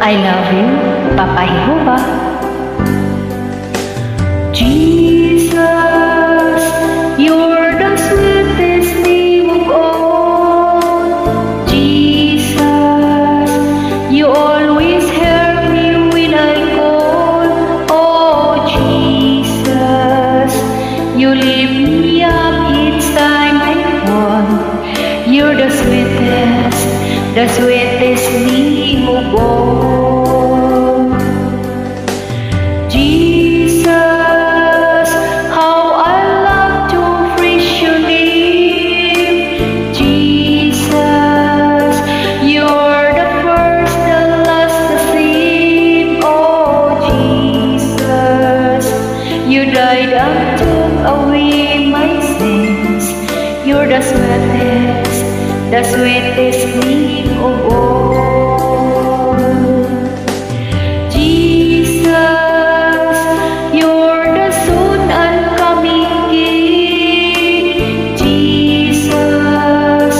I love you, Papa Jehovah. Jesus, you're the sweetest name of all. Jesus, you always help me when I call. Oh, Jesus, you lift me up each time I fall. You're the sweetest name of all. Jesus, how I love to praise your name. Jesus, you're the first, the last, the same. Oh, Jesus, you died and took away my sins. You're the sweetest name of all. Jesus, you're the soon and coming King. Jesus,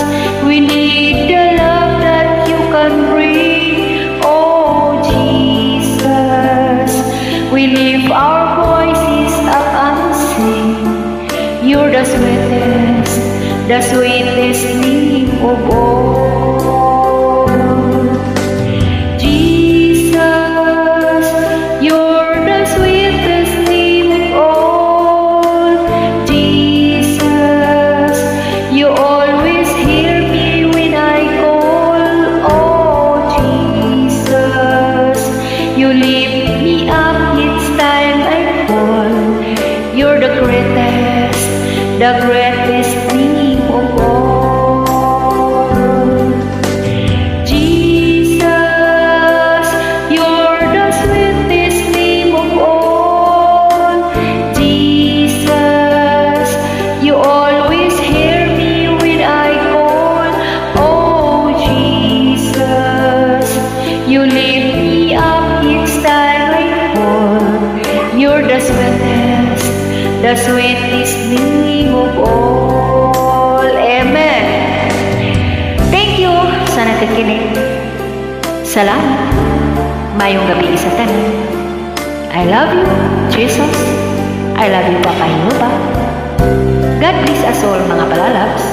we need the love that you can bring. Oh, Jesus, we lift our voices up and sing. You're the sweetest name of all. Jesus, you're the sweetest name of all. Jesus, you always hear me when I call. Oh, Jesus, you lift me up each time I fall. You're the greatest name of all. Jesus, you're the sweetest name of all. Jesus, you always hear me when I call. Oh, Jesus, you lift me up each time I fall. You're the sweetest name of all. Amen. Thank you sa nakikinig. Salamat. Mayong gabi sa tanan. I love you, Jesus. I love you, Papa Jehovah. God bless us all, mga palalabs.